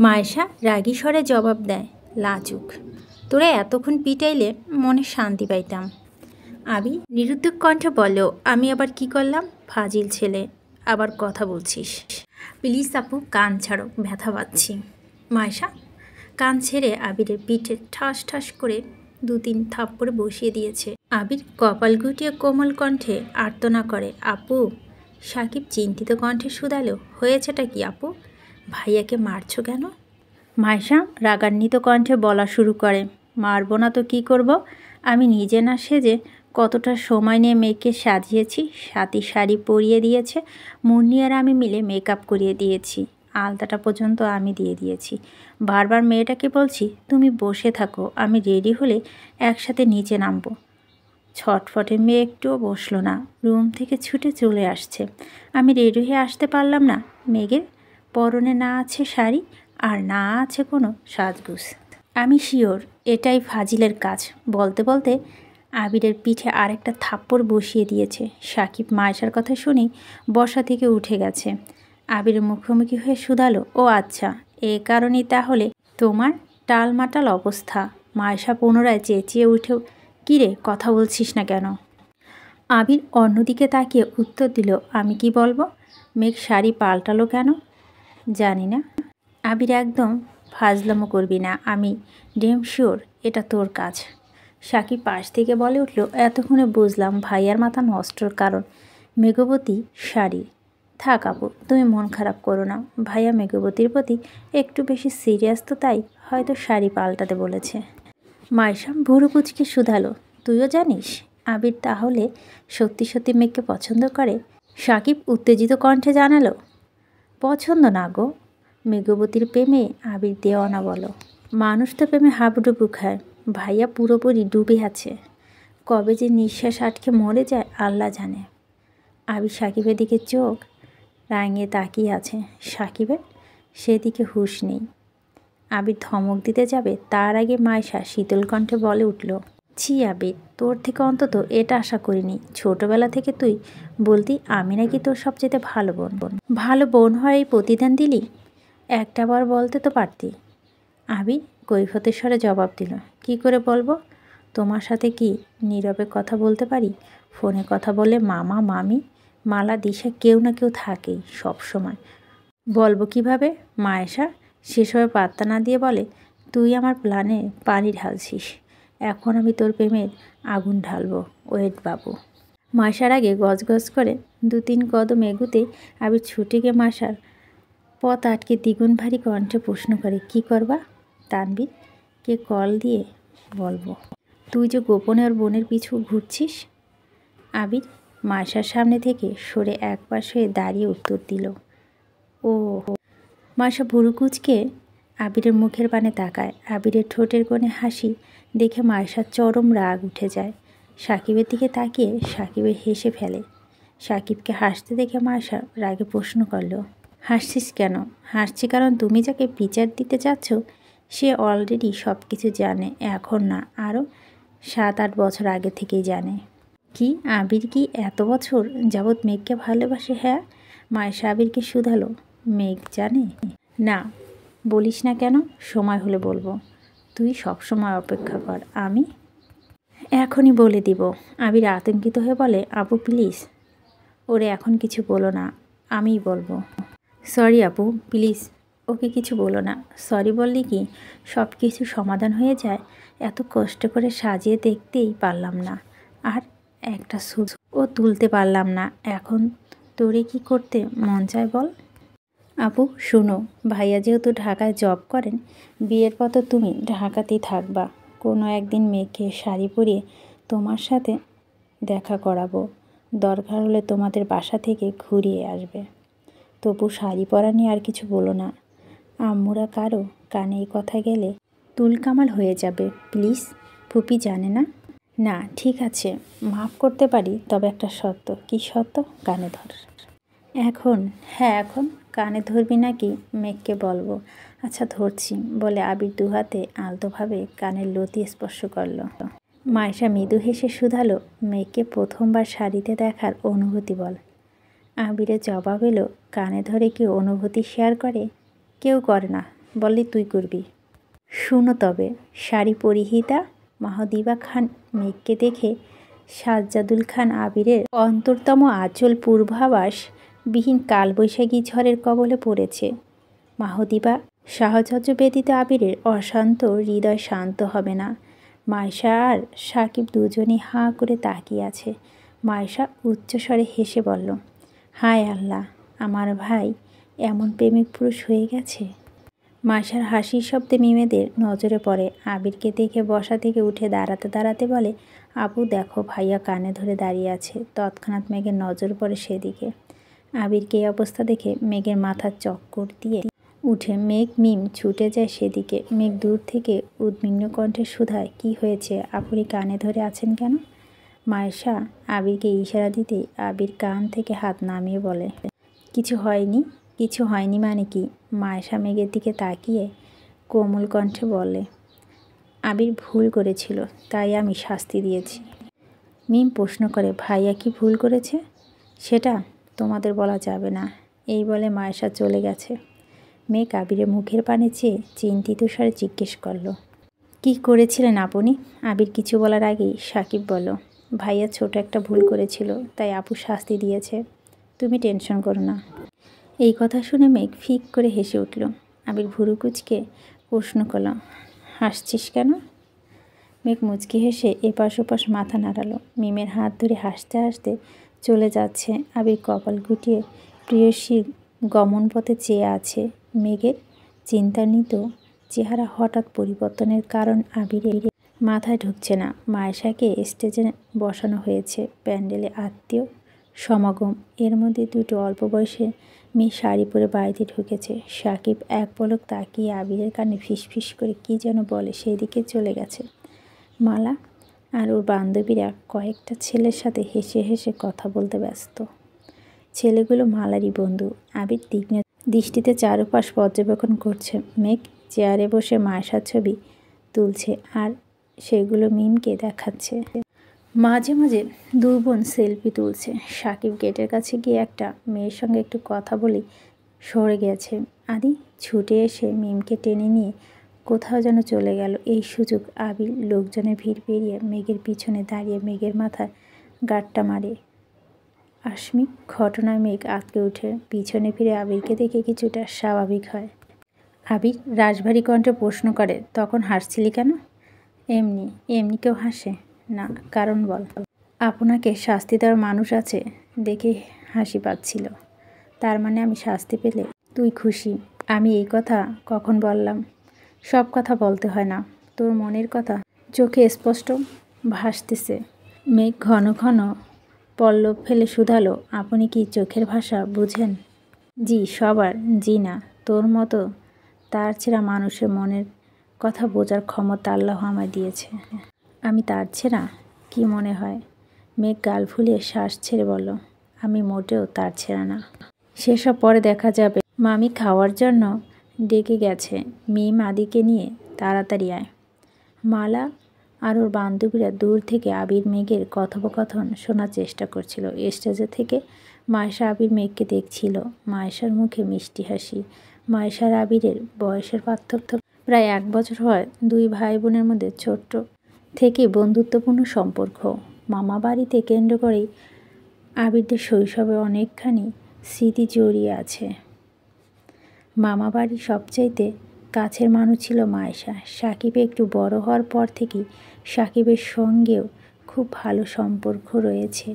মায়েশা রাগী স্বরে জবাব দেয়, লাজুক। তোরা এতক্ষণ পিটাইলে মনে শান্তি পাইতাম। আবি নিরুদ্যোগ কণ্ঠে বলল, আমি আবার কি করলাম? ফাজিল ছেলে, আবার কথা বলছিস। প্লিজ আপু, কান ছাড়ো, ব্যথা পাচ্ছি। মায়েশা কান ছেড়ে আবিরের পিঠে ঠাস ঠাস করে 2-3 থাপ্পড়ে বসিয়ে দিয়েছে। আবির কপাল গুটিয়ে কোমল কণ্ঠে আর্তনা করে, আপু। সাকিব চিন্তিত কণ্ঠে শুধালো, হয়েছেটা কি আপু? ভাইয়াকে মারছো কেন? মায়েশা রাগান্বিত কণ্ঠে বলা শুরু করে, মারবো না তো কী করব? আমি নিজে না সেজে কতটা সময় নিয়ে মেয়েকে সাজিয়েছি, সাথী শাড়ি পরিয়ে দিয়েছে, মুন্নি আর আমি মিলে মেকআপ করিয়ে দিয়েছি, আলতাটা পর্যন্ত আমি দিয়ে দিয়েছি। বারবার মেয়েটাকে বলছি, তুমি বসে থাকো, আমি রেডি হলে একসাথে নিচে নামবো। ছটফটে মেয়ে একটুও বসলো না, রুম থেকে ছুটে চলে আসছে। আমি রেডি হয়ে আসতে পারলাম না। মেঘের পরনে না আছে শাড়ি আর না আছে কোনো সাজগুজ। আমি শিওর এটাই ফাজিলের কাজ। বলতে বলতে আবিরের পিঠে আরেকটা থাপ্পড় বসিয়ে দিয়েছে। সাকিব মায়েশার কথা শুনেই বসা থেকে উঠে গেছে। আবিরের মুখোমুখি হয়ে শুধালো, ও আচ্ছা, এ কারণেই তাহলে তোমার টালমাটাল অবস্থা। মায়েশা পুনরায় চেঁচিয়ে উঠেও, কিরে, কথা বলছিস না কেন? আবির অন্যদিকে তাকিয়ে উত্তর দিল, আমি কি বলবো? মেঘ শাড়ি পাল্টালো কেন? জানি না। আবির একদম ফাজলামো করবি না, আমি ডেম শিওর এটা তোর কাজ। সাকিব পাশ থেকে বলে উঠল, এতক্ষণে বুঝলাম ভাইয়ার মাথা নষ্টর কারণ মেঘবতী শাড়ি। থাক আপু, তুমি মন খারাপ করো না, ভাইয়া মেঘবতীর প্রতি একটু বেশি সিরিয়াস তো, তাই হয়তো শাড়ি পাল্টাতে বলেছে। মায়েশা ভুরু কুচকে শুধালো, তুইও জানিস আবির তাহলে সত্যি সত্যি মেঘকে পছন্দ করে? সাকিব উত্তেজিত কণ্ঠে জানালো, পছন্দ না গো, মেঘবতীর প্রেমে আবির দেওয়ানা বলো। মানুষ তো প্রেমে হাবুডুবু খায়, ভাইয়া পুরোপুরি ডুবে আছে। কবে যে নিঃশ্বাস আটকে মরে যায় আল্লাহ জানে। আবির সাকিবের দিকে চোখ রাঙিয়ে তাকিয়ে আছে। সাকিবের সেদিকে হুঁশ নেই। আবির ধমক দিতে যাবে, তার আগে মায়েশা শীতল কণ্ঠে বলে উঠল, ছি আবির, তোর থেকে অন্তত এটা আশা করিনি। ছোটবেলা থেকে তুই বলতি আমি নাকি তোর সবচেয়ে ভালো বোন। ভালো বোন হওয়ার এই প্রতিদান দিলি? একটাবার বলতে তো পারতি। আবির কৈফতের স্বরে জবাব দিল, কি করে বলবো? তোমার সাথে কি নীরবে কথা বলতে পারি? ফোনে কথা বলে মামা, মামি, মালা, দিশা কেউ না কেউ থাকেই সব সময়। বলবো কিভাবে? মায়েশা সেসবে পাত্তা না দিয়ে বলে, তুই আমার প্ল্যানে পানি ঢালছিস, এখন আমি তোর প্রেমের আগুন ঢালবো, ওয়েট বাবু। মায়েশার আগে গজগজ করে 2-3 কদম এগুতে আবির ছুটে গিয়ে মায়েশার পথ আটকে দ্বিগুণ ভারী কণ্ঠে প্রশ্ন করে, কি করবা? তানবীর কে কল দিয়ে বলবো তুই যে গোপনে ওর বোনের পিছু ঘুরছিস? আবির মায়েশার সামনে থেকে সরে একপাশ হয়ে দাঁড়িয়ে উত্তর দিল, ও। মায়েশা ভুরু কুঁচকে আবিরের মুখের পানে তাকায়। আবিরের ঠোঁটের কোণে হাসি দেখে মায়েশার চরম রাগ উঠে যায়। সাকিবের দিকে তাকিয়ে সাকিবের হেসে ফেলে। সাকিবকে হাসতে দেখে মায়েশা রাগে প্রশ্ন করল, হাসছিস কেন? হাসছি কারণ তুমি যাকে বিচার দিতে চাচ্ছ সে অলরেডি সব কিছু জানে, এখন না, আরও 7-8 বছর আগে থেকেই জানে। কি আবির কি এত বছর যাবৎ মেঘকে ভালোবাসে? হ্যাঁ। মায়েশা আবিরকে শুধালো, মেঘ জানে? না। বলিস না কেন? সময় হলে বলবো। তুই সব সময় অপেক্ষা কর, আমি এখনই বলে দিব। আবির আতঙ্কিত হয়ে বলে, আপু প্লিজ ওরে এখন কিছু বলো না, আমিই বলবো। সরি আপু, প্লিজ ওকে কিছু বলো না। সরি বললে কি সব কিছু সমাধান হয়ে যায়? এত কষ্ট করে সাজিয়ে দেখতেই পারলাম না, আর একটা সুচ ও তুলতে পারলাম না। এখন তোরে কি করতে মন চায় বল? আপু শুনো, ভাইয়া যেহেতু ঢাকায় জব করেন, বিয়ের পর তো তুমি ঢাকাতেই থাকবা। কোনো একদিন মেয়েকে শাড়ি পরিয়ে তোমার সাথে দেখা করাবো, দরকার হলে তোমাদের বাসা থেকে ঘুরিয়ে আসবে। তবু শাড়ি পরা নিয়ে আর কিছু বলো না। আম্মুরা কারো কানে এই কথা গেলে তুলকামাল হয়ে যাবে। প্লিজ। ফুপি জানে না? না ঠিক আছে, মাফ করতে পারি, তবে একটা শর্ত। কি শর্ত? কানে ধর। এখন? হ্যাঁ এখন। কানে ধরবি নাকি? মেঘকে বলবো। আচ্ছা ধরছি বলে আবির দুহাতে আলতোভাবে কানের লতি স্পর্শ করল। মায়েশা মৃদু হেসে শুধালো, মেঘকে প্রথমবার শাড়িতে দেখার অনুভূতি বল। আবিরের জবাব এলো, কানে ধরে কেউ অনুভূতি শেয়ার করে? কেউ করে না, বললে তুই করবি। শুনো তবে। শাড়ি পরিহিতা মাহদিবা খান মেঘকে দেখে সাজ্জাদুল খান আবিরের অন্তরতম আঁচল পূর্বাভাস বিহীন কালবৈশাখী ঝড়ের কবলে পড়েছে। মাহদিবা সাহচর্য ব্যতীত আবিরের অশান্ত হৃদয় শান্ত হবে না। মায়েশা আর সাকিব দুজনই হাঁ করে তাকিয়ে আছে। মায়েশা উচ্চস্বরে হেসে বলল, হায় আল্লাহ, আমার ভাই এমন প্রেমিক পুরুষ হয়ে গেছে। মায়েশার হাসির শব্দে মিমেদের নজরে পড়ে। আবিরকে দেখে বসা থেকে উঠে দাঁড়াতে দাঁড়াতে বলে, আপু দেখো, ভাইয়া কানে ধরে দাঁড়িয়ে আছে। তৎক্ষণাৎ মেঘের নজর পড়ে সেদিকে। আবিরকে এই অবস্থা দেখে মেঘের মাথার চক্কর দিয়ে উঠে মেঘ মিম ছুটে যায় সেদিকে। মেঘ দূর থেকে উদ্বিগ্ন কণ্ঠে শুধায়, কি হয়েছে আপুরি, কানে ধরে আছেন কেন? মায়েশা আবিরকে ইশারা দিতেই আবির কান থেকে হাত নামিয়ে বলে, কিছু হয়নি। কিছু হয়নি মানে কি? মায়েশা মেঘের দিকে তাকিয়ে কোমল কণ্ঠে বলে, আবির ভুল করেছিল, তাই আমি শাস্তি দিয়েছি। মিম প্রশ্ন করে, ভাইয়া কি ভুল করেছে? সেটা তোমাদের বলা যাবে না। এই বলে মায়েশা চলে গেছে। মেঘ আবিরের মুখের পানে চেয়ে চিন্তিত স্বরে জিজ্ঞেস করল, কি করেছিলেন আপনি? আবির কিছু বলার আগেই সাকিব বলল, ভাইয়া ছোট একটা ভুল করেছিল, তাই আপু শাস্তি দিয়েছে। তুমি টেনশন করো না। এই কথা শুনে মেঘ ফিক করে হেসে উঠল। আবির ভুরু কুঁচকে প্রশ্ন করল, হাসছিস কেন? মেঘ মুচকি হেসে এপাশ ওপাশ মাথা নাড়ালো। মিমের হাত ধরে হাসতে হাসতে চলে যাচ্ছে। আবির কপাল গুটিয়ে প্রেয়সীর গমন পথে চেয়ে আছে। মেঘের চিন্তান্বিত চেহারা হঠাৎ পরিবর্তনের কারণ আবিরের মাথায় ঢুকছে না। মায়েশাকে স্টেজে বসানো হয়েছে। প্যান্ডেলে আত্মীয় সমাগম। এর মধ্যে দুটো অল্প বয়সে মেয়ে শাড়ি পরে বাড়িতে ঢুকেছে। সাকিব এক পলক তাকিয়ে আবিরের কানে ফিসফিস করে কী যেন বলে, সেই দিকে চলে গেছে। মালা আর ওর বান্ধবীরা কয়েকটা ছেলের সাথে হেসে হেসে কথা বলতে ব্যস্ত। ছেলেগুলো মালারই বন্ধু। আবির তীক্ষ্ণ দৃষ্টিতে চারপাশ পর্যবেক্ষণ করছে। মেঘ চেয়ারে বসে মায়েশার ছবি তুলছে আর সেগুলো মিমকে দেখাচ্ছে। মাঝে মাঝে দুই বোন সেলফি তুলছে। সাকিব গেটের কাছে গিয়ে একটা মেয়ের সঙ্গে একটু কথা বলে সরে গেছে। আদি ছুটে এসে মিমকে টেনে নিয়ে কোথাও যেন চলে গেল। এই সুযোগ আবির লোকজনের ভিড় পেরিয়ে মেঘের পিছনে দাঁড়িয়ে মেঘের মাথায় গাঁটটা মারে। আকস্মিক ঘটনায় মেঘ আটকে উঠে পিছনে ফিরে আবিরকে দেখে কিছুটা স্বাভাবিক হয়। আবির রাশভারী কণ্ঠে প্রশ্ন করে, তখন হাসছিলি কেন? এমনি। এমনি কেউ হাসে না, কারণ বল। আপনাকে শাস্তি দেওয়ার মানুষ আছে দেখে হাসি পাচ্ছিল। তার মানে আমি শাস্তি পেলে তুই খুশি? আমি এই কথা কখন বললাম? সব কথা বলতে হয় না, তোর মনের কথা চোখে স্পষ্ট ভাসতেছে। মেঘ ঘন ঘন পল্লব ফেলে শুধালো, আপনি কি চোখের ভাষা বুঝেন? জি সবার। জি না, তোর মতো তার ছেঁড়া মানুষের মনের কথা বোঝার ক্ষমতা আল্লাহ আমায় দিয়েছে। আমি তার ছেঁড়া? কি মনে হয়? মেঘ গাল ফুলিয়ে শ্বাস ছেড়ে বলল, আমি মোটেও তার ছেঁড়া না। সেসব পরে দেখা যাবে। মামি খাওয়ার জন্য ডেকে গেছে। মিম আদিকে নিয়ে তাড়াতাড়ি আয়। মালা আর ওর বান্ধবীরা দূর থেকে আবির মেঘের কথোপকথন শোনার চেষ্টা করছিল। স্টেজে থেকে মায়েশা আবির মেঘকে দেখছিল। মায়েশার মুখে মিষ্টি হাসি। মায়েশার আবিরের বয়সের পার্থক্য প্রায় 1 বছর হয়। দুই ভাই বোনের মধ্যে ছোট্ট থেকে বন্ধুত্বপূর্ণ সম্পর্ক। মামা বাড়িতে কেন্দ্র করেই আবিরদের শৈশবে অনেকখানি স্মৃতি জড়িয়ে আছে। মামা বাড়ির সবচাইতে কাছের মানুষ ছিল মায়েশা। সাকিব একটু বড় হওয়ার পর থেকেই সাকিবের সঙ্গেও খুব ভালো সম্পর্ক রয়েছে।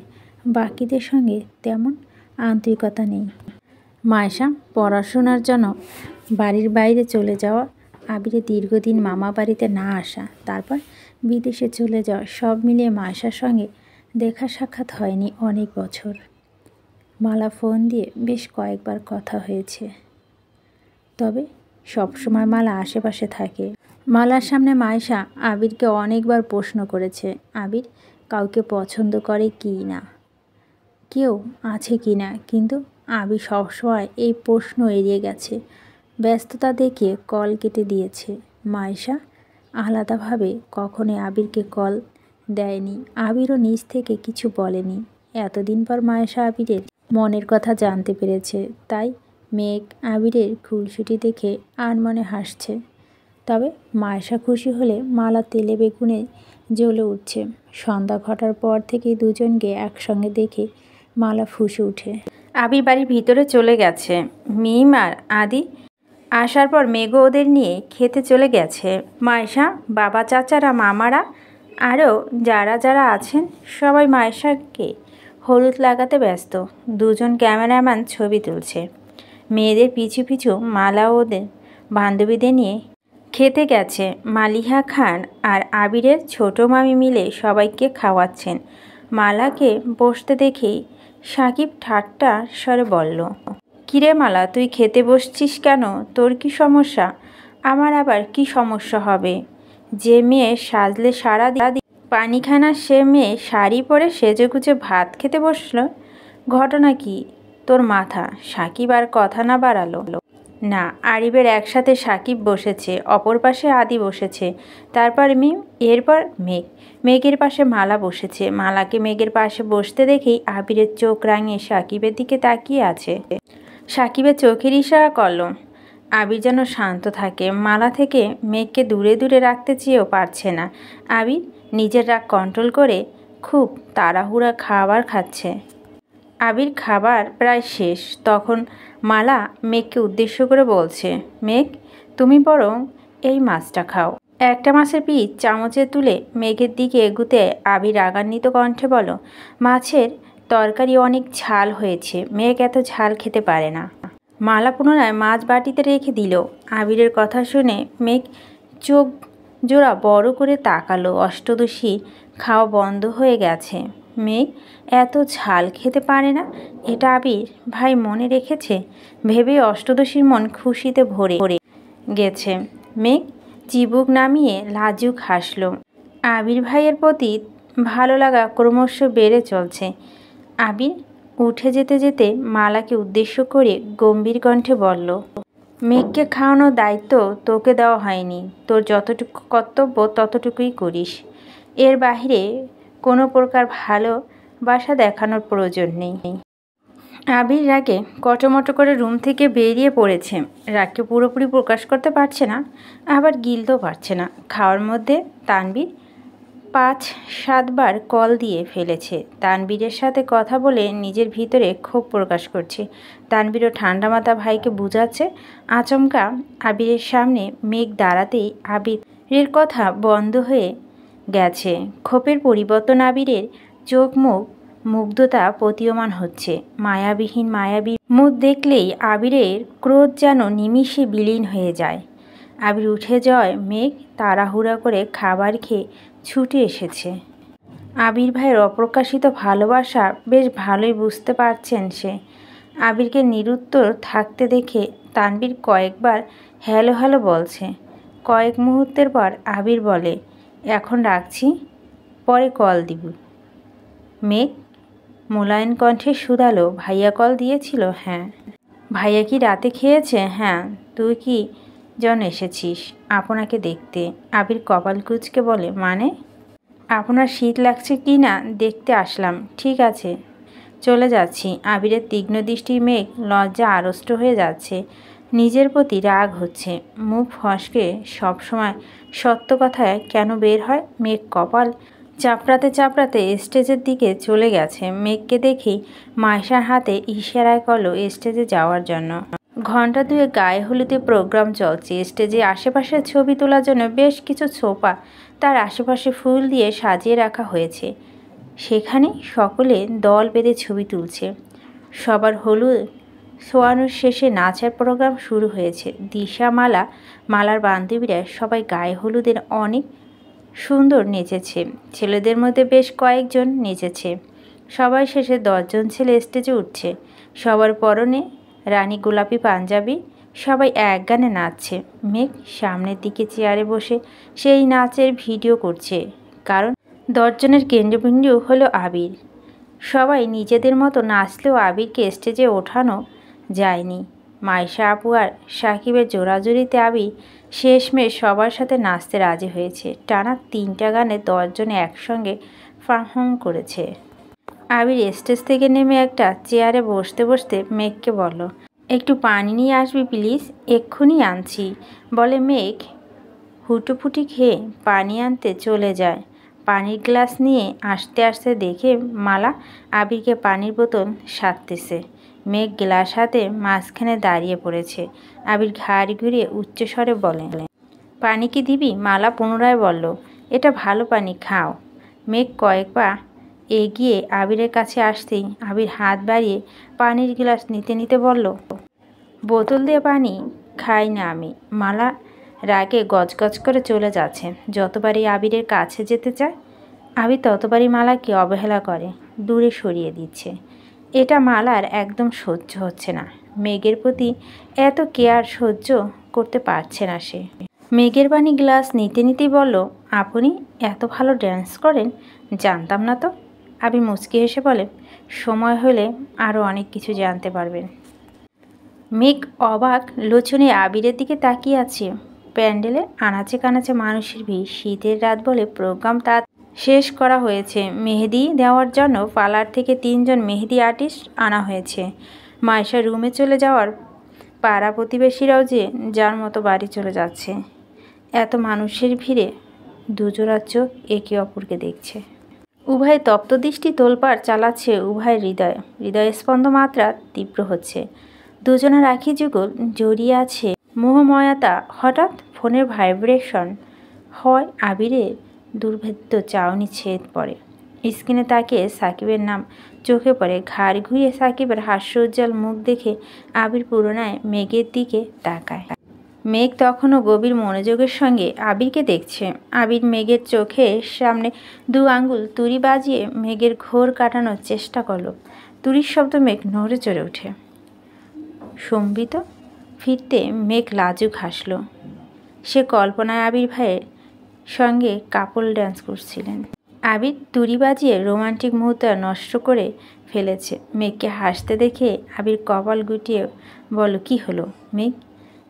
বাকিদের সঙ্গে তেমন আন্তরিকতা নেই। মায়েশা পড়াশোনার জন্য বাড়ির বাইরে চলে যাওয়া, আবিরের দীর্ঘদিন মামা বাড়িতে না আসা, তারপর বিদেশে চলে যাওয়া, সব মিলিয়ে মায়েশার সঙ্গে দেখা সাক্ষাৎ হয়নি অনেক বছর। মালা ফোন দিয়ে বেশ কয়েকবার কথা হয়েছে, তবে সবসময় মালা আশেপাশে থাকে। মালার সামনে মায়েশা আবিরকে অনেকবার প্রশ্ন করেছে, আবির কাউকে পছন্দ করে কি না, কেউ আছে কি না, কিন্তু আবির সবসময় এই প্রশ্ন এড়িয়ে গেছে। ব্যস্ততা দেখিয়ে কল কেটে দিয়েছে। মায়েশা আলাদাভাবে কখনোই আবিরকে কল দেয়নি। আবিরও নিজ থেকে কিছু বলেনি। এতদিন পর মায়েশা আবিরের মনের কথা জানতে পেরেছে, তাই মেঘ আবিরের খুলসুটি দেখে আনমনে হাসছে। তবে মায়েশা খুশি হলে মালা তেলে বেগুনে জ্বলে উঠছে। সন্ধ্যা ঘটার পর থেকেই দুজনকে একসঙ্গে দেখে মালা ফুঁসে ওঠে। আবির বাড়ির ভিতরে চলে গেছে। মিম আর আদি আসার পর মেঘ ওদের নিয়ে খেতে চলে গেছে। মায়েশা, বাবা, চাচারা, মামারা আরও যারা যারা আছেন সবাই মায়েশাকে হলুদ লাগাতে ব্যস্ত। দুজন ক্যামেরাম্যান ছবি তুলছে। মেয়েদের পিছু পিছু মালা ওদের বান্ধবীদের নিয়ে খেতে গেছে। মালিহা খান আর আবিরের ছোট মামি মিলে সবাইকে খাওয়াচ্ছেন। মালাকে বসতে দেখেই সাকিব ঠাট্টা স্বরে বলল, কিরে মালা, তুই খেতে বসছিস কেন? তোর কি সমস্যা? আমার আবার কি সমস্যা হবে? যে মেয়ে সাজলে সারা দিন পানি খানা, সে মেয়ে শাড়ি পরে সেজেগুজে ভাত খেতে বসলো। ঘটনা কি তোর মাথা? সাকিব আর কথা না বাড়ালো। না, আরিবের একসাথে সাকিব বসেছে, অপর পাশে আদি বসেছে, তারপর মিম, এরপর মেঘ। মেঘের পাশে মালা বসেছে। মালাকে মেঘের পাশে বসতে দেখেই আবিরের চোখ রাঙিয়ে সাকিবের দিকে তাকিয়ে আছে। সাকিবের চোখের ইশারা করল আবির যেন শান্ত থাকে। মালা থেকে মেঘকে দূরে দূরে রাখতে চেয়েও পারছে না। আবির নিজের রাগ কন্ট্রোল করে খুব তাড়াহুড়া খাবার খাচ্ছে। আবির খাবার প্রায় শেষ। তখন মালা মেঘকে উদ্দেশ্য করে বলছে, মেঘ, তুমি বরং এই মাছটা খাও। একটা মাছের পিস চামচে তুলে মেঘের দিকে এগুতে আবির রাগান্বিত কণ্ঠে বলো, মাছের তরকারি অনেক ঝাল হয়েছে, মেঘ এত ঝাল খেতে পারে না। মালা পুনরায় মাছ বাটিতে রেখে দিল। আবিরের কথা শুনে মেঘ চোখ জোড়া বড় করে তাকালো। অষ্টদশী খাওয়া বন্ধ হয়ে গেছে। মেঘ এত ঝাল খেতে পারে না, এটা আবির ভাই মনে রেখেছে ভেবে অষ্টদশীর মন খুশিতে ভরে গেছে। মেঘ চিবুক নামিয়ে লাজুক হাসল। আবির ভাইয়ের প্রতি ভালো লাগা ক্রমশ বেড়ে চলছে। আবির উঠে যেতে যেতে মালাকে উদ্দেশ্য করে গম্ভীর কণ্ঠে বলল, মেঘকে খাওয়ানোর দায়িত্ব তোকে দেওয়া হয়নি। তোর যতটুকু কর্তব্য ততটুকুই করিস। এর বাইরে কোনো প্রকার ভালোবাসা দেখানোর প্রয়োজন নেই। আবির রাগে কটমটো করে রুম থেকে বেরিয়ে পড়েছে। রাগকে পুরোপুরি প্রকাশ করতে পারছে না, আবার গিলতেও পারছে না। খাওয়ার মধ্যে তানবীর ৫-৭ বার কল দিয়ে ফেলেছে। তানবীরের সাথে কথা বলে নিজের ভিতরে ক্ষোভ প্রকাশ করছে। তানবীরও ঠান্ডা মাথা ভাইকে বুঝাচ্ছে। আচমকা আবিরের সামনে মেঘ দাঁড়াতেই আবিরের কথা বন্ধ হয়ে গেছে। ক্ষোভের পরিবর্তন আবিরের চোখ মুখ মুগ্ধতা প্রতীয়মান হচ্ছে। মায়াবী মুখ দেখলেই আবিরের ক্রোধ যেন নিমিষে বিলীন হয়ে যায়। আবির উঠে যাওয়ায় মেঘ তাড়াহুড়া করে খাবার খেয়ে ছুটে এসেছে। আবির ভাইয়ের অপ্রকাশিত ভালোবাসা বেশ ভালোই বুঝতে পারছেন সে। আবিরকে নিরুত্তর থাকতে দেখে তানবীর কয়েকবার হ্যালো হ্যালো বলছে। কয়েক মুহূর্তের পর আবির বলে, এখন রাখছি, পরে কল দিব। মেঘ মোলায়েম কণ্ঠে শুধালো, ভাইয়া কল দিয়েছিল? হ্যাঁ। ভাইয়া কি রাতে খেয়েছে? হ্যাঁ। তুই কি জন এসেছিস? আপনাকে দেখতে। আবির কপাল কুঁচকে বলে, মানে? আপনার শীত লাগছে কি না দেখতে আসলাম। ঠিক আছে, চলে যাচ্ছি। আবিরের তীক্ষ্ণ দৃষ্টি মেঘ লজ্জা আড়ষ্ট হয়ে যাচ্ছে। নিজের প্রতি রাগ হচ্ছে। মুখ ফসকে সবসময় সত্য কথায় কেন বের হয়? মেঘ কপাল চাপড়াতে স্টেজের দিকে চলে গেছে। মেঘকে দেখেই মায়েশার হাতে ইশারায় করলো স্টেজে যাওয়ার জন্য। ঘণ্টা দুয়েক গায়ে হলুদে প্রোগ্রাম চলছে। স্টেজে আশেপাশে ছবি তোলার জন্য বেশ কিছু ছোপা তার আশেপাশে ফুল দিয়ে সাজিয়ে রাখা হয়েছে। সেখানে সকলে দল বেঁধে ছবি তুলছে। সবার হলুদ ছোঁয়ানোর শেষে নাচের প্রোগ্রাম শুরু হয়েছে। দিশা, মালার বান্ধবীরা সবাই গায়ে হলুদের অনেক সুন্দর নেচেছে। ছেলেদের মধ্যে বেশ কয়েকজন নেচেছে। সবাই শেষে 10 জন ছেলে স্টেজে উঠছে। সবার পরনে রানী গোলাপি পাঞ্জাবি। সবাই এক গানে নাচছে। মেঘ সামনের দিকে চেয়ারে বসে সেই নাচের ভিডিও করছে। কারণ 10 জনের কেন্দ্রবিন্দু হলো আবির। সবাই নিজেদের মতো নাচলেও আবিরকে স্টেজে ওঠানো যায়নি। মায়েশা আপু আর সাকিবের জোড়াজুড়িতে আবির শেষমেশ সবার সাথে নাচতে রাজি হয়েছে। টানা 3টা গানে 10 জনে একসঙ্গে পারফর্ম করেছে। আবির স্টেজ থেকে নেমে একটা চেয়ারে বসতে বসতে মেঘকে বলল, একটু পানি নিয়ে আসবি প্লিজ? এক্ষুনি আনছি, বলে মেঘ হুটোপুটি খেয়ে পানি আনতে চলে যায়। পানির গ্লাস নিয়ে আসতে আসতে দেখে মালা আবিরকে পানির বোতল সারতেছে। মেঘ গ্লাস হাতে মাঝখানে দাঁড়িয়ে পড়েছে। আবির ঘাড় ঘুরিয়ে উচ্চস্বরে বলে, পানি কি দিবি? মালা পুনরায় বলল, এটা ভালো পানি, খাও। মেঘ কয়েক পা এগিয়ে আবিরের কাছে আসতেই আবির হাত বাড়িয়ে পানির গ্লাস নিতে নিতে বলল, বোতল দিয়ে পানি খাই না আমি। মালা রাগে গজগজ করে চলে যাচ্ছে। যতবারই আবিরের কাছে যেতে চায় আবির ততবারই মালাকে অবহেলা করে, দূরে সরিয়ে দিচ্ছে। এটা মালার একদম সহ্য হচ্ছে না। মেঘের প্রতি এত কেয়ার সহ্য করতে পারছে না সে। মেঘের পানি গ্লাস নিতে নিতেই বলল, আপনি এত ভালো ড্যান্স করেন, জানতাম না তো। আবির মুচকি হেসে বলে, সময় হলে আরও অনেক কিছু জানতে পারবেন। মেঘ অবাক লোচনে আবিরের দিকে তাকিয়ে আছে। প্যান্ডেলে আনাচে কানাচে মানুষের ভিড়। শীতের রাত বলে প্রোগ্রাম তা শেষ করা হয়েছে। মেহেদি দেওয়ার জন্য পার্লার থেকে 3 জন মেহেদি আর্টিস্ট আনা হয়েছে। মাইশা রুমে চলে যাওয়ার পাড়া প্রতিবেশীরাও যে যার মতো বাড়ি চলে যাচ্ছে। এত মানুষের ভিড়ে দুজোড়া চোখ একে অপরকে দেখছে। উভয় তপ্ত দৃষ্টি তোলপাড় চালাচ্ছে উভয়ের হৃদয় স্পন্দ মাত্রা তীব্র হচ্ছে। দুজনের আখি যুগল জড়িয়ে আছে মোহময়তা। হঠাৎ ফোনের ভাইব্রেশন হয়। আবিরের দুর্ভেদ্য চাউনি ছেদ পড়ে। স্ক্রিনে তাকিয়ে সাকিবের নাম চোখে পড়ে। ঘাড় ঘুরিয়ে সাকিবের হাস্যোজ্জ্বল মুখ দেখে আবির পুরোনায় মেঘের দিকে তাকায়। মেঘ তখনও গভীর মনোযোগের সঙ্গে আবিরকে দেখছে। আবির মেঘের চোখের সামনে 2 আঙ্গুল তুড়ি বাজিয়ে মেঘের ঘোর কাটানোর চেষ্টা করল। তুড়ির শব্দ মেঘ নড়ে চড়ে ওঠে। সম্বিত ফিরতে মেঘ লাজুক হাসল। সে কল্পনায় আবির ভাইয়ের সঙ্গে কাপল ড্যান্স করছিলেন। আবির তুড়ি বাজিয়ে রোমান্টিক মুহূর্ত নষ্ট করে ফেলেছে। মেঘকে হাসতে দেখে আবির কপাল গুটিয়ে বলল, কি হলো? মেঘ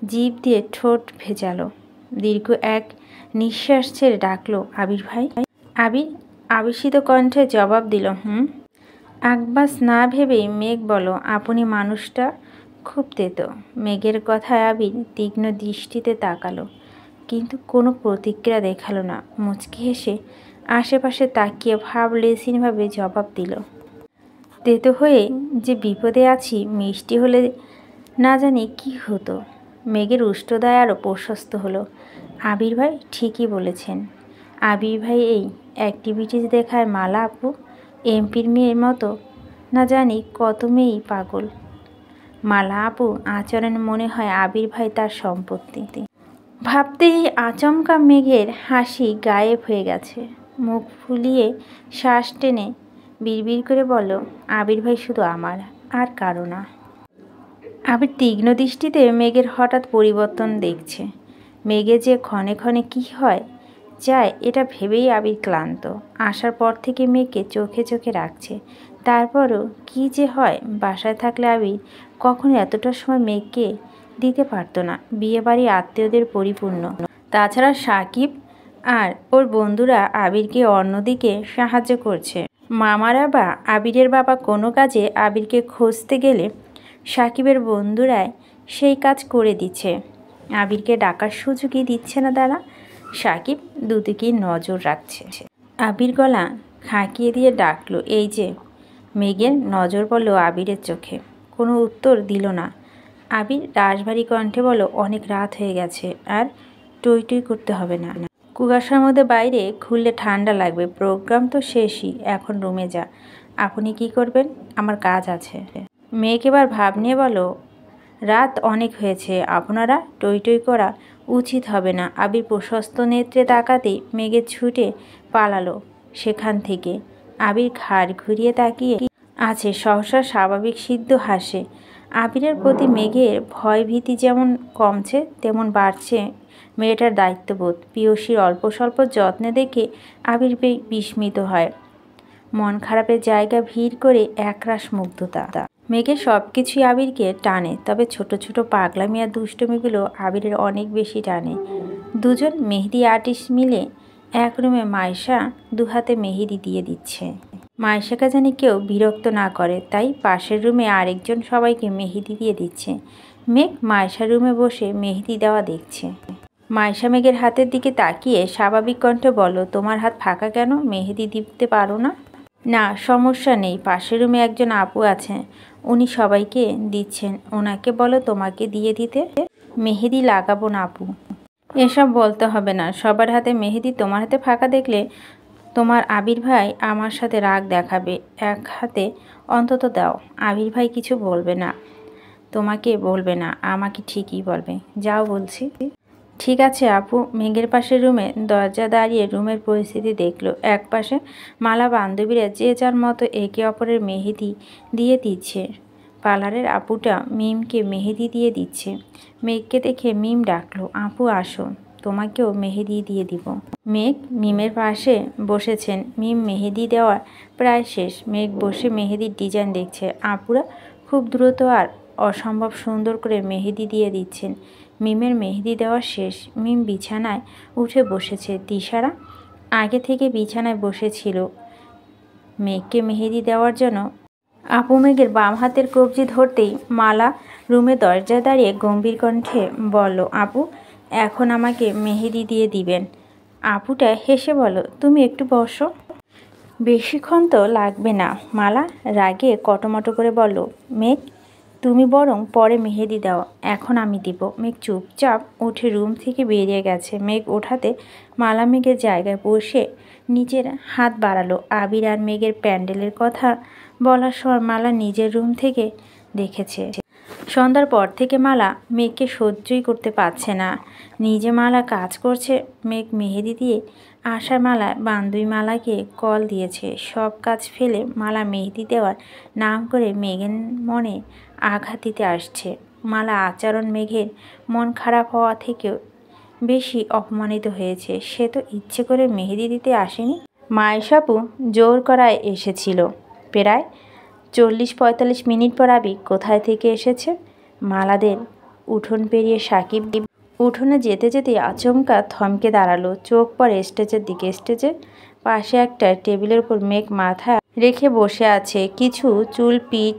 জিভ দিয়ে ঠোঁট ভেজালো। দীর্ঘ এক নিঃশ্বাস ছেড়ে ডাকলো, আবির ভাই। আবির আবিষিত কণ্ঠে জবাব দিল, হুম। আকবাস না ভেবেই মেঘ বলল, আপনি মানুষটা খুব তেতো। মেঘের কথায় আবির তীক্ষ্ণ দৃষ্টিতে তাকালো, কিন্তু কোনো প্রতিক্রিয়া দেখালো না। মুচকি হেসে আশেপাশে তাকিয়ে ভাবলেশীনভাবে জবাব দিল, তেতো হয়ে যে বিপদে আছি, মিষ্টি হলে না জানি কি হতো। মেঘের উষ্ঠদয় আরও প্রশস্ত হলো। আবির ভাই ঠিকই বলেছেন। আবির ভাই এই অ্যাক্টিভিটিস দেখায় মালা আপু এমপির মেয়ের মতো না জানি কত মেয়েই পাগল। মালা আপু আচরণ মনে হয় আবির ভাই তার সম্পত্তি। ভাবতেই আচমকা মেঘের হাসি গায়েব হয়ে গেছে। মুখ ফুলিয়ে শ্বাস টেনে বিড়বিড় করে বলল, আবির ভাই শুধু আমার, আর কারো না। আবির তীক্ষ্ণ দৃষ্টিতে মেঘের হঠাৎ পরিবর্তন দেখছে। মেঘে যে ক্ষণে ক্ষণে কী হয় যায় এটা ভেবেই আবির ক্লান্ত। আসার পর থেকে মেঘকে চোখে চোখে রাখছে। তারপরও কী যে হয়। বাসায় থাকলে আবির কখনো এতটা সময় মেঘকে দিতে পারতো না। বিয়েবাড়ি আত্মীয়দের পরিপূর্ণ। তাছাড়া সাকিব আর ওর বন্ধুরা আবিরকে অন্যদিকে সাহায্য করছে। মামারা বা আবিরের বাবা কোনো কাজে আবিরকে খুঁজতে গেলে সাকিবের বন্ধুরাই সেই কাজ করে দিচ্ছে। আবিরকে ডাকার সুযোগই দিচ্ছে না তারা। সাকিব দুদিকেই নজর রাখছে। আবির গলা খাঁকিয়ে দিয়ে ডাকলো, এই যে। মেঘের নজর পড়ল আবিরের চোখে। কোনো উত্তর দিল না। আবির রাশভারী কণ্ঠে বলল, অনেক রাত হয়ে গেছে, আর টই টই করতে হবে না। কুয়াশার মধ্যে বাইরে ঘুরলে ঠান্ডা লাগবে। প্রোগ্রাম তো শেষই, এখন রুমে যা। আপনি কি করবেন? আমার কাজ আছে। মেঘ এবার ভাব নিয়ে বলো, রাত অনেক হয়েছে, আপনারা টই টই করা উচিত হবে না। আবির প্রশস্ত নেত্রে তাকাতেই মেঘের ছুটে পালালো সেখান থেকে। আবির ঘাড় ঘুরিয়ে তাকিয়ে আছে। সহসা স্বাভাবিক সিদ্ধ হাসে। আবিরের প্রতি মেঘের ভয় ভীতি যেমন কমছে তেমন বাড়ছে মেয়েটার দায়িত্ববোধ। পিয়সীর অল্প স্বল্প যত্নে দেখে আবির বিস্মিত হয়। মন খারাপের জায়গা ভিড় করে একরাশ মুগ্ধতা। মেঘের সব কিছুই আবিরকে টানে, তবে ছোট ছোট পাগলামি আর দুষ্টমিগুলো আবিরের অনেক বেশি টানে। দুজন মেহেদি আর্টিস্ট মিলে এক রুমে মাইশা 2 হাতে মেহেদি দিয়ে দিচ্ছে। মাইশাকে জানি কেউ বিরক্ত না করে, তাই পাশের রুমে আরেকজন সবাইকে মেহেদি দিয়ে দিচ্ছে। মেঘ মাইশার রুমে বসে মেহেদি দেওয়া দেখছে। মাইশা মেঘের হাতের দিকে তাকিয়ে স্বাভাবিক কণ্ঠে বলল, তোমার হাত ফাঁকা কেন? মেহেদি দিতে পারো না? না, সমস্যা নেই, পাশের রুমে একজন আপু আছে, উনি সবাইকে দিচ্ছেন, ওনাকে বলো তোমাকে দিয়ে দিতে। মেহেদি লাগাবো না আপু। এসব বলতে হবে না, সবার হাতে মেহেদি, তোমার হাতে ফাঁকা দেখলে তোমার আবির ভাই আমার সাথে রাগ দেখাবে। এক হাতে অন্তত দাও। আবির ভাই কিছু বলবে না, তোমাকে বলবে না, আমাকে ঠিকই বলবে। যাও বলছি। ঠিক আছে আপু। মেঘের পাশের রুমে দরজা দাঁড়িয়ে রুমের পরিস্থিতি দেখলো। এক পাশে মালা বান্ধবীরা যে যার মতো একে অপরের মেহেদি দিয়ে দিচ্ছে। পার্লারের আপুটা মিমকে মেহেদি দিয়ে দিচ্ছে। মেঘকে দেখে মিম ডাকলো, আপু আসো, তোমাকেও মেহেদি দিয়ে দিব। মেঘ মিমের পাশে বসেছেন। মিম মেহেদি দেওয়া প্রায় শেষ। মেঘ বসে মেহেদির ডিজাইন দেখছে। আপুরা খুব দ্রুত আর অসম্ভব সুন্দর করে মেহেদি দিয়ে দিচ্ছেন। মিমের মেহেদি দেওয়া শেষ। মিম বিছানায় উঠে বসেছে। তিশারা আগে থেকে বিছানায় বসেছিল মেঘকে মেহেদি দেওয়ার জন্য। আপু মেঘের বাম হাতের কবজি ধরতেই মালা রুমে দরজায় দাঁড়িয়ে গম্ভীর কণ্ঠে বলল, আপু এখন আমাকে মেহেদি দিয়ে দিবেন। আপুটা হেসে বলল, তুমি একটু বসো। বেশিক্ষণ তো লাগবে না। মালা রাগে কটমটো করে বলল, মেঘ তুমি বরং পরে মেহেদি দাও, এখন আমি দিব। মেঘ চুপচাপ উঠে রুম থেকে বেরিয়ে গেছে। মেঘ ওঠাতে মালা মেঘের জায়গায় বসে নিজের হাত বাড়ালো। আবির আর মেঘের প্যান্ডেলের কথা বলার স্বর মালা নিজের রুম থেকে দেখেছে। সন্ধ্যার পর থেকে মালা মেঘকে সহ্যই করতে পারছে না। নিজে মালা কাজ করছে, মেঘ মেহেদি দিয়ে আসার মালা বান্ধবী মালাকে কল দিয়েছে। সব কাজ ফেলে মালা মেহেদি দেওয়ার নাম করে মেঘের মনে আঘাত দিতে আসছে। মালা আচরণ মেঘের মন খারাপ হওয়া থেকেও বেশি অপমানিত হয়েছে। সে তো ইচ্ছে করে মেহেদি দিতে আসেনি, মাইশাপু জোর করায় এসেছিল। প্রায় 40-45 মিনিট পর আবি কোথায় থেকে এসেছে। মালাদের উঠোন পেরিয়ে সাকিব উঠোনে যেতে যেতে আচমকা থমকে দাঁড়ালো। চোখ পড়ে স্টেজের দিকে। স্টেজের পাশে একটা টেবিলের উপর মেঘ মাথা রেখে বসে আছে। কিছু চুল পিঠ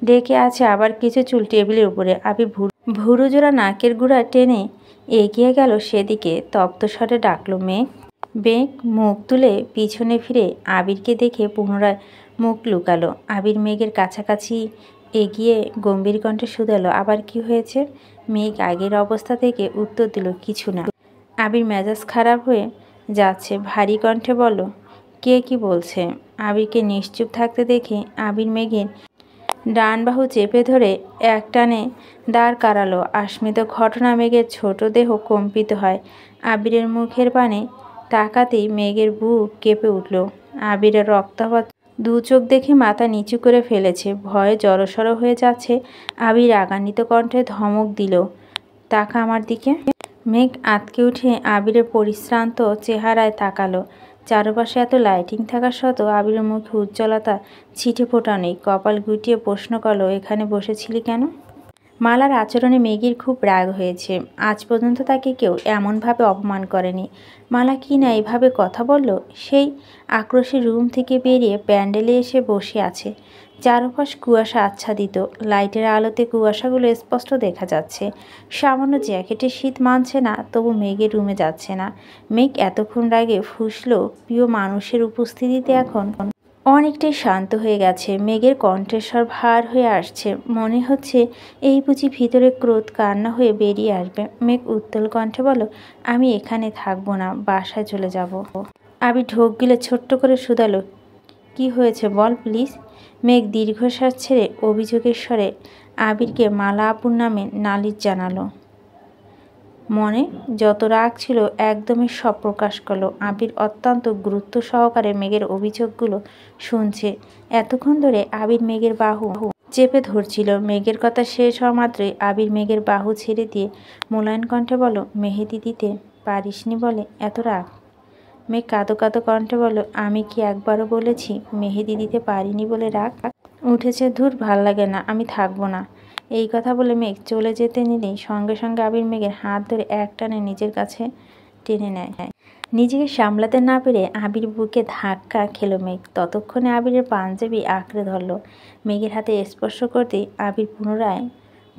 ডেকে আছে, আবার কিছু চুল টেবিলের উপরে। আবি ভুরু জোড়া নাকের গুঁড়া টেনে এগিয়ে গেল সেদিকে। তপ্ত স্বরে ডাকলো, মেঘ। মেঘ মুখ তুলে পিছনে ফিরে আবিরকে দেখে পুনরায় মুখ লুকালো। আবির মেঘের কাছাকাছি এগিয়ে গম্ভীর কণ্ঠে শুধালো, আবার কি হয়েছে? মেঘ আগের অবস্থা থেকে উত্তর দিল, কিছু না। আবির মেজাজ খারাপ হয়ে যাচ্ছে, ভারী কণ্ঠে বলল, কে কি বলছে? আবিরকে নিশ্চুপ থাকতে দেখে আবির মেঘের ডান বাহু চেপে ধরে একটানে দাঁড় কারালো। আস্মিত ঘটনা মেঘের ছোট দেহ কম্পিত হয়। আবিরের মুখের পানে তাকাতেই মেঘের বুক কেঁপে উঠল। আবিরের রক্তাপাত দু চোখ দেখে মাথা নিচু করে ফেলেছে। ভয়ে জড়সড় হয়ে যাচ্ছে। আবির রাগান্বিত কণ্ঠে ধমক দিল, তাকা আমার দিকে। মেঘ আঁতকে উঠে আবিরের পরিশ্রান্ত চেহারায় তাকালো। চারপাশে এত লাইটিং থাকা সত্ত্বেও আবিরের মুখে উজ্জ্বলতা ছিটে ফোটা নেই। কপাল গুটিয়ে প্রশ্ন করলো, এখানে বসেছিলি কেন? মালার আচরণে মেঘের খুব রাগ হয়েছে। আজ পর্যন্ত তাকে কেউ এমনভাবে অপমান করেনি। মালা কি না এভাবে কথা বলল? সেই আক্রোশে রুম থেকে বেরিয়ে প্যান্ডেলে এসে বসে আছে। চারপাশ কুয়াশা আচ্ছাদিত। লাইটের আলোতে কুয়াশাগুলো স্পষ্ট দেখা যাচ্ছে। সামান্য জ্যাকেটে শীত মানছে না, তবু মেঘের রুমে যাচ্ছে না। মেঘ এতক্ষণ রাগে ফুঁসলো প্রিয় মানুষের উপস্থিতিতে এখন অনেকটাই শান্ত হয়ে গেছে। মেঘের কণ্ঠস্বর ভার হয়ে আসছে। মনে হচ্ছে এই বুঝি ভিতরে ক্রোধ কান্না হয়ে বেরিয়ে আসবে। মেঘ উত্তল কণ্ঠে বলো, আমি এখানে থাকবো না, বাসায় চলে যাব। আবি ঢোক গিলে ছোট্ট করে শুধালো, কি হয়েছে বল প্লিজ। মেঘ দীর্ঘশ্বাস ছেড়ে অভিযোগের স্বরে আবিরকে মালা আপুর নামে নালিশ জানালো। মনে যত রাগ ছিল একদমই সব প্রকাশ করলো। আবির অত্যন্ত গুরুত্ব সহকারে মেঘের অভিযোগগুলো শুনছে। এতক্ষণ ধরে আবির মেঘের বাহু চেপে ধরছিল। মেঘের কথা শেষ হওয়া মাত্রই আবির মেঘের বাহু ছেড়ে দিয়ে মোলায়েম কণ্ঠে বলো, মেহেদি দিতে পারিসনি বলে এত রাগ? মেঘ কাঁদো কাঁদো কণ্ঠে বলো, আমি কি একবারও বলেছি মেহেদি দিতে পারিনি বলে রাগ উঠেছে? ধুর, ভাল লাগে না, আমি থাকবো না। এই কথা বলে মেঘ চলে যেতে নিলেই সঙ্গে সঙ্গে আবির মেঘের হাত ধরে একটানে নিজের কাছে টেনে নেয়। নিজেকে সামলাতে না পেরে আবির বুকে ধাক্কা খেলো মেঘ। ততক্ষণে আবিরের পাঞ্জাবি আঁকড়ে ধরল। মেঘের হাতে স্পর্শ করতে আবির পুনরায়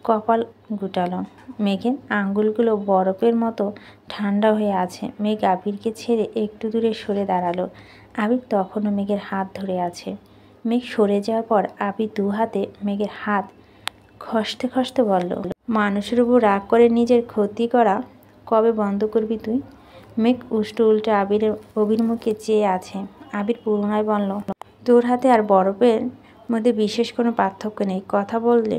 কপাল গুটালো। মেঘের আঙ্গুলগুলো বরফের মতো ঠান্ডা হয়ে আছে। মেঘ আবিরকে ছেড়ে একটু দূরে সরে দাঁড়ালো। আবির তখনও মেঘের হাত ধরে আছে। মেঘ সরে যাওয়ার পর আবির দু হাতে মেঘের হাত খসতে খসতে বলল, মানুষের উপর রাগ করে নিজের ক্ষতি করা কবে বন্ধ করবি তুই? মেঘ উল্টো উল্টে আবিরের অভিমুখে চেয়ে আছে। আবির পুনরায় বলল, তোর হাতে আর বরফের মধ্যে বিশেষ কোনো পার্থক্য নেই। কথা বললে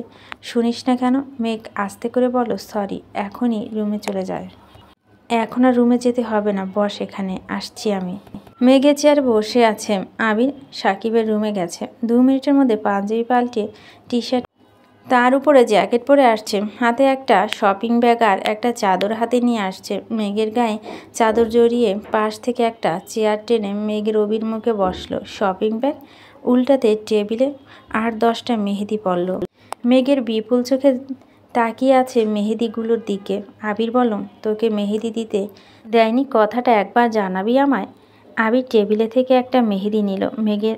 শুনিস না কেন? মেঘ আস্তে করে বলল, সরি, এখনই রুমে চলে যায়। এখন আর রুমে যেতে হবে না, বস এখানে, আসছি আমি। মেঘের চেয়ারে বসে আছে। আবির সাকিবের রুমে গেছে। 2 মিনিটের মধ্যে পাঞ্জাবি পাল্টে টি শার্ট, তার উপরে জ্যাকেট পরে আসছে। হাতে একটা শপিং ব্যাগ আর একটা চাদর হাতে নিয়ে আসছে। মেঘের গায়ে চাদর জড়িয়ে পাশ থেকে একটা চেয়ার টেনে মেঘের অভিমুখে বসলো। শপিং ব্যাগ উল্টাতে টেবিলে 8-10টা মেহেদি পড়ল। মেঘের বিপুল চোখে তাকিয়ে আছে মেহেদিগুলোর দিকে। আবির বলল, তোকে মেহেদি দিতে দেয়নি, কথাটা একবার জানাবি আমায়। আবির টেবিলে থেকে একটা মেহেদি নিল। মেঘের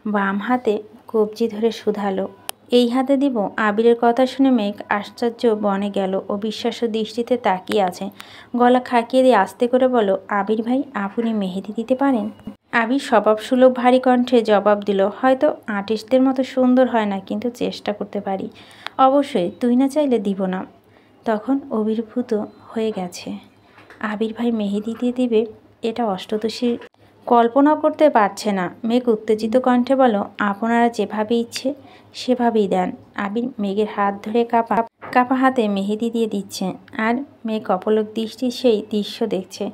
বাম হাতে কবজি ধরে শুধালো, এই হাতে দিব? আবিরের কথা শুনে মেঘ আশ্চর্য বনে গেল। অবিশ্বাস্য দৃষ্টিতে তাকিয়ে আছে। গলা খাকিয়ে দিয়ে আস্তে করে বলল, আবির ভাই, আপনি মেহেদি দিতে পারেন? আবির স্বভাবসুলভ ভারী কণ্ঠে জবাব দিল, হয়তো আর্টিস্টদের মতো সুন্দর হয় না, কিন্তু চেষ্টা করতে পারি। অবশ্যই, তুই না চাইলে দিব না। তখন অভিভূত হয়ে গেছে। আবির ভাই মেহেদি দিয়ে দিবে, এটা অষ্টদশীর কল্পনাও করতে পারছে না। মেঘ উত্তেজিত কণ্ঠে বলল, আপনারা যেভাবে ইচ্ছে সেভাবেই দেন। আবির মেঘের হাত ধরে কাপা হাতে মেহেদি দিয়ে দিচ্ছে, আর মেঘ অপলক দৃষ্টি সেই দৃশ্য দেখছে।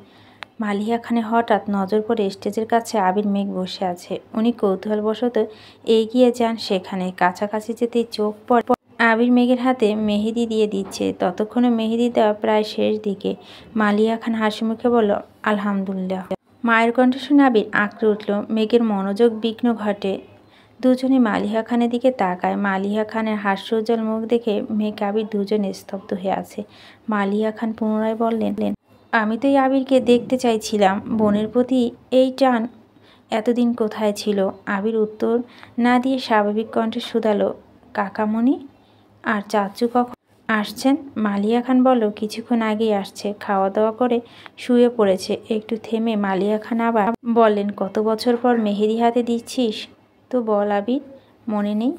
মালিয়া খানে হঠাৎ নজর পড়ে স্টেজের কাছে আবির মেঘ বসে আছে। উনি কৌতূহলবশত এগিয়ে যান সেখানে। কাছাকাছি যেতেই চোখ পড়ে আবির মেঘের হাতে মেহেদি দিয়ে দিচ্ছে। ততক্ষণে মেহেদি দেওয়া প্রায় শেষ দিকে। মালিয়া খান হাসি মুখে বলল, আলহামদুলিল্লাহ। মায়ের কণ্ঠ শুনে আবির আঁকড়ে উঠল। মেঘের মনোযোগ বিঘ্ন ঘটে। দুজনে মালিহা খানের দিকে তাকায়। মালিহা খানের হাস্যোজ্জ্বল মুখ দেখে মেঘ আবির দুজনে স্তব্ধ হয়ে আছে। মালিহা খান পুনরায় বললেন, আমি তো এই আবিরকে দেখতে চাইছিলাম। বোনের প্রতি এই টান এতদিন কোথায় ছিল? আবির উত্তর না দিয়ে স্বাভাবিক কণ্ঠে শুধালো, কাকামণি আর চাচু কখন আসছেন? মালিয়া খান বলল, কিছুক্ষণ আগেই আসছে, খাওয়া দাওয়া করে শুয়ে পড়েছে। একটু থেমে মালিয়া খান আবার বললেন, কত বছর পর মেহেদি হাতে দিচ্ছিস তো বল আবির, মনে নেই?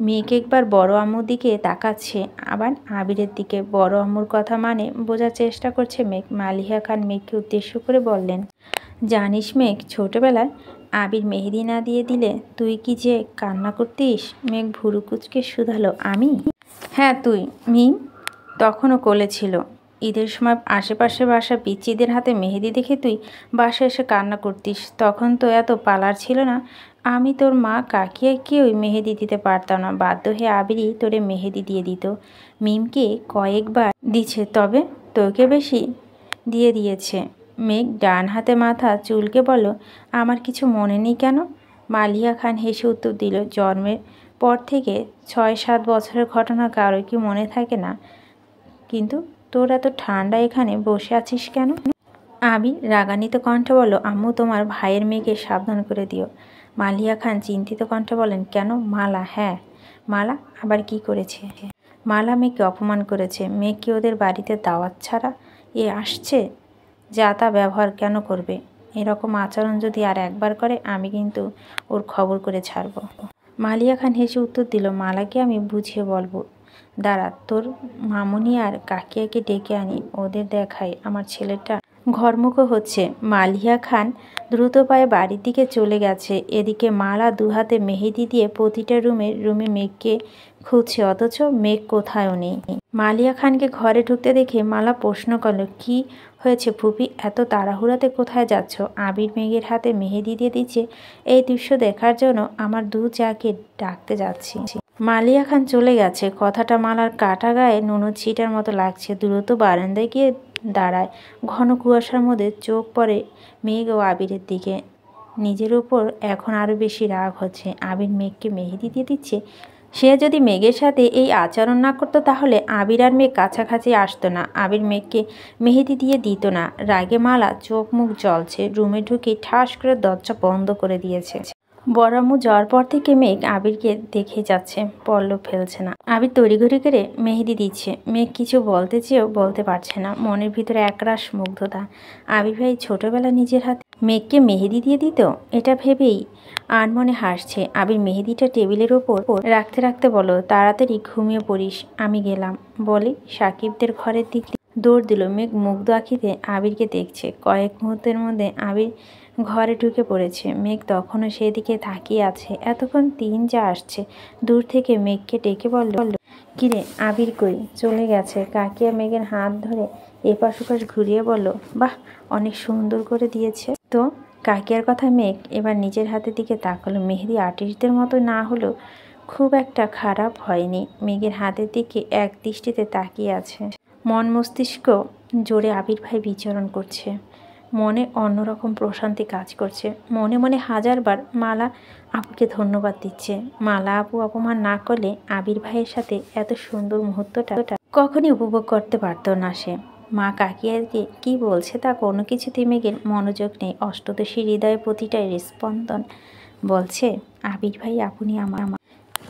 মেঘ একবার বড় আম্মুর দিকে তাকাচ্ছে, আবার আবিরের দিকে। বড় আম্মুর কথা মানে বোঝার চেষ্টা করছে মেঘ। মালিহা খান মেঘকে উদ্দেশ্য করে বললেন, জানিস মেঘ, ছোটবেলায় আবির মেহেদি না দিয়ে দিলে তুই কি যে কান্না করতিস? মেঘ ভুরু কুচকে শুধালো, আমি? হ্যাঁ তুই। মিম তখনও কোলে ছিল। ঈদের সময় আশেপাশে বাসা পিচ্চিদের হাতে মেহেদি দেখে তুই বাসায় এসে কান্না করতিস। তখন তো এত পালার ছিল না। আমি তোর মা কাকিয়া কেউই মেহেদি দিতে পারতাম না। বাধ্য হয়ে আবিরই তোরে মেহেদি দিয়ে দিত। মিমকে কয়েকবার দিছে, তবে তোকে বেশি দিয়ে দিয়েছে। মেঘ ডান হাতে মাথা চুলকে বলল, আমার কিছু মনে নেই কেন? মালিয়া খান হেসে উত্তর দিল, জন্মের পর থেকে 6-7 বছরের ঘটনা কারোই কি মনে থাকে না? কিন্তু তোর এত ঠান্ডা এখানে বসে আছিস কেন? আবির রাগান্বিত কণ্ঠে বলল, আম্মু, তোমার ভাইয়ের মেয়েকে সাবধান করে দিও। মালিয়া খান চিন্তিত কণ্ঠে বলেন, কেন? মালা? হ্যাঁ, মালা আবার কি করেছে? মালা মেয়েকে অপমান করেছে। মেয়ে কি ওদের বাড়িতে দাওয়াত ছাড়া এ আসছে? যা তা ব্যবহার কেন করবে? এরকম আচরণ যদি আর একবার করে আমি কিন্তু ওর খবর করে ছাড়ব। মালিয়া খান হেসে উত্তর দিল, মালাকে আমি বুঝিয়ে বলবো। দাঁড়া, তোর মামুনি আর কাকিয়াকে ডেকে আনি, ওদের দেখাই আমার ছেলেটা ঘরমুখো হচ্ছে। মালিয়া খান দ্রুত পায়ে বাড়ির দিকে চলে গেছে। এদিকে মালা দুহাতে মেহেদি দিয়ে প্রতিটা রুমে মেঘকে খুঁজছে, অথচ মেঘ কোথাও নেই। মালিয়া খানকে ঘরে ঢুকতে দেখে মালা প্রশ্ন করল, কি হয়েছে ফুপি, এত তাড়াহুড়াতে কোথায় যাচ্ছ? আবির মেঘের হাতে মেহেদি দিয়ে দিচ্ছে, এই দৃশ্য দেখার জন্য আমার দু চাকে ডাকতে যাচ্ছি। মালিয়া খান চলে গেছে। কথাটা মালার কাটা গায়ে নুনের ছিটার মতো লাগছে। দ্রুত বারান্দায় গিয়ে দাঁড়ায়। ঘন কুয়াশার মধ্যে চোখ পড়ে মেঘ ও আবিরের দিকে। নিজের উপর এখন আরও বেশি রাগ হচ্ছে। আবির মেঘকে মেহেদি দিয়ে দিচ্ছে, সে যদি মেঘের সাথে এই আচরণ না করতো তাহলে আবির আর মেঘ কাছাকাছি আসতো না। আবির মেঘকে মেহেদি দিয়ে দিত না। রাগে মালা চোখ মুখ জ্বলছে। রুমে ঢুকে ঠাস করে দরজা বন্ধ করে দিয়েছে। বড় আম্মু যাওয়ার পর থেকে মেঘ আবিরকে দেখে যাচ্ছে, পল্লব ফেলছে না। আবির তড়িঘড়ি করে মেহেদি দিচ্ছে। মেঘ কিছু বলতে চেয়েও বলতে পারছে না। মনের ভিতরে একরাশ মুগ্ধতা। আবির ভাই ছোটবেলা নিজের হাতে মেঘকে মেহেদি দিয়ে দিত, এটা ভেবেই আনমনে হাসছে। আবির মেহেদিটা টেবিলের ওপর রাখতে রাখতে বলো, তাড়াতাড়ি ঘুমিয়ে পড়িস, আমি গেলাম বলে সাকিবদের ঘরের দিকে দৌড় দিল। মেঘ মুগ্ধ আঁখিতে আবিরকে দেখছে। কয়েক মুহূর্তের মধ্যে আবির ঘরে ঢুকে পড়েছে। মেঘ তখনও সেদিকে তাকিয়ে আছে। এতক্ষণ তিন যা আসছে। দূর থেকে মেঘকে ডেকে বলল, কিরে আবির কই? চলে গেছে। কাকিয়া মেঘের হাত ধরে এপাশ ওপাশ ঘুরিয়ে বলল, বাহ, অনেক সুন্দর করে দিয়েছে তো। কাকিয়ার কথা মেঘ এবার নিজের হাতের দিকে তাকালো। মেহেদি আর্টিস্টদের মতো না হলেও খুব একটা খারাপ হয়নি। মেঘের হাতের দিকে এক দৃষ্টিতে তাকিয়ে আছে। মন মস্তিষ্ক জোরে আবির ভাই বিচরণ করছে। মনে অন্যরকম প্রশান্তি কাজ করছে। মনে মনে হাজারবার মালা আপুকে ধন্যবাদ দিচ্ছে। মালা আপু অপমান না করলে আবির ভাইয়ের সাথে এত সুন্দর মুহূর্তটা কখনই উপভোগ করতে পারত না সে। মা কাকিয়াকে কি বলছে তা কোনো কিছুতেই মেঘের মনোযোগ নেই। অষ্টদশী হৃদয়ে প্রতিটাই স্পন্দন বলছে, আবির ভাই আপনি আমার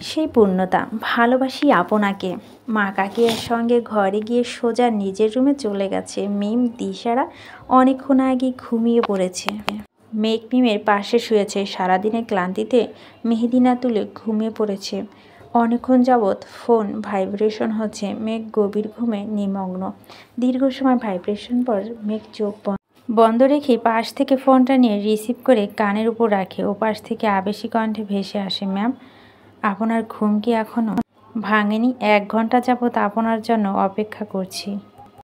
সেই পূর্ণতা, ভালোবাসি আপনাকে। মা কাকিয়ার সঙ্গে ঘরে গিয়ে সোজা নিজের রুমে চলে গেছে। মিম দিশারা অনেকক্ষণ আগে ঘুমিয়ে পড়েছে। মেঘ মিমের পাশে শুয়েছে। সারাদিনের ক্লান্তিতে মেহেদি না তুলে ঘুমিয়ে পড়েছে। অনেকক্ষণ যাবৎ ফোন ভাইব্রেশন হচ্ছে। মেঘ গভীর ঘুমে নিমগ্ন। দীর্ঘ সময় ভাইব্রেশন পর মেঘ চোখ বন্ধ রেখে পাশ থেকে ফোনটা নিয়ে রিসিভ করে কানের উপর রাখে। ওপাশ থেকে আবেশী কণ্ঠে ভেসে আসে, ম্যাম আপনার ঘুম কি এখনও ভাঙেনি? 1 ঘন্টা যাবৎ আপনার জন্য অপেক্ষা করছি।